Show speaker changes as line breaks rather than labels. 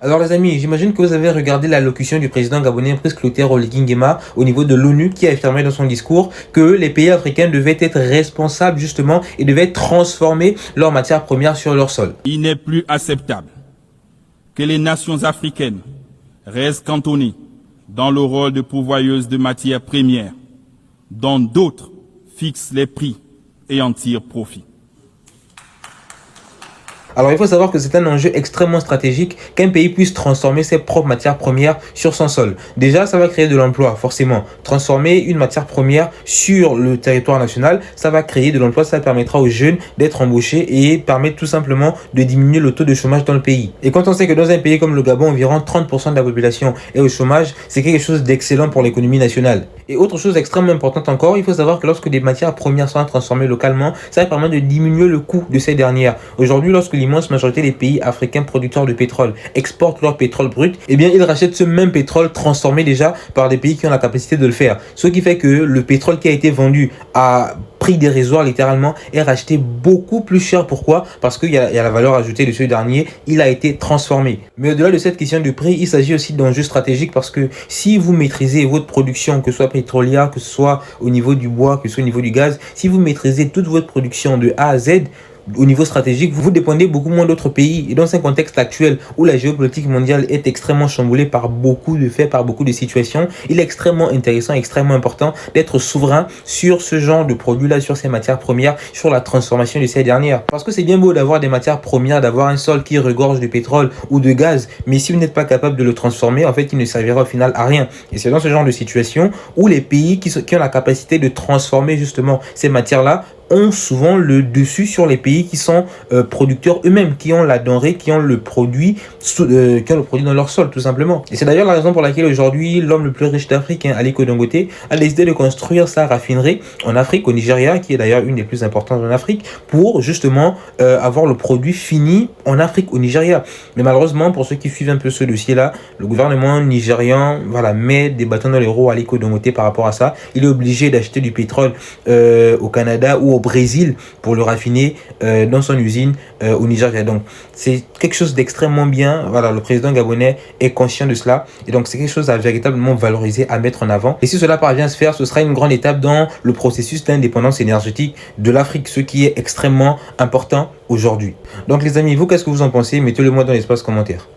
Alors les amis, j'imagine que vous avez regardé l'allocution du président gabonais Brice Clotaire Oligui Nguema au niveau de l'ONU qui a affirmé dans son discours que les pays africains devaient être responsables justement et devaient transformer leurs matières premières sur leur sol.
Il n'est plus acceptable que les nations africaines restent cantonnées dans le rôle de pourvoyeuses de matières premières dont d'autres fixent les prix et en tirent profit.
Alors il faut savoir que c'est un enjeu extrêmement stratégique qu'un pays puisse transformer ses propres matières premières sur son sol. Déjà, ça va créer de l'emploi, forcément. Transformer une matière première sur le territoire national, ça va créer de l'emploi, ça permettra aux jeunes d'être embauchés et permet tout simplement de diminuer le taux de chômage dans le pays. Et quand on sait que dans un pays comme le Gabon, environ 30% de la population est au chômage, c'est quelque chose d'excellent pour l'économie nationale. Et autre chose extrêmement importante encore, il faut savoir que lorsque des matières premières sont transformées localement, ça permet de diminuer le coût de ces dernières. Aujourd'hui, lorsque l'immense majorité des pays africains producteurs de pétrole exportent leur pétrole brut, eh bien ils rachètent ce même pétrole transformé déjà par des pays qui ont la capacité de le faire. Ce qui fait que le pétrole qui a été vendu à prix dérisoire littéralement est racheté beaucoup plus cher. Pourquoi? Parce qu'il y a la valeur ajoutée de ce dernier, il a été transformé. Mais au-delà de cette question du prix, il s'agit aussi d'enjeux stratégiques parce que si vous maîtrisez votre production, que ce soit pétrolière, que ce soit au niveau du bois, que ce soit au niveau du gaz, si vous maîtrisez toute votre production de A à Z, au niveau stratégique, vous dépendez beaucoup moins d'autres pays. Et dans un contexte actuel où la géopolitique mondiale est extrêmement chamboulée par beaucoup de faits, par beaucoup de situations, il est extrêmement intéressant, extrêmement important d'être souverain sur ce genre de produits-là, sur ces matières premières, sur la transformation de ces dernières. Parce que c'est bien beau d'avoir des matières premières, d'avoir un sol qui regorge de pétrole ou de gaz, mais si vous n'êtes pas capable de le transformer, en fait, il ne servira au final à rien. Et c'est dans ce genre de situation où les pays qui ont la capacité de transformer justement ces matières-là ont souvent le dessus sur les pays qui sont producteurs eux-mêmes, qui ont la denrée, qui ont le produit dans leur sol, tout simplement. Et c'est d'ailleurs la raison pour laquelle aujourd'hui, l'homme le plus riche d'Afrique, Aliko Dangote, a décidé de construire sa raffinerie en Afrique, au Nigeria, qui est d'ailleurs une des plus importantes en Afrique, pour justement avoir le produit fini en Afrique, au Nigeria. Mais malheureusement, pour ceux qui suivent un peu ce dossier-là, le gouvernement nigérian met des bâtons dans les roues à Aliko Dangote par rapport à ça. Il est obligé d'acheter du pétrole au Canada ou au Brésil pour le raffiner dans son usine au Nigeria. Donc c'est quelque chose d'extrêmement bien. Voilà, le président gabonais est conscient de cela et donc c'est quelque chose à véritablement valoriser, à mettre en avant. Et si cela parvient à se faire, ce sera une grande étape dans le processus d'indépendance énergétique de l'Afrique, ce qui est extrêmement important aujourd'hui. Donc les amis, vous, qu'est-ce que vous en pensez? Mettez-le moi dans l'espace commentaire.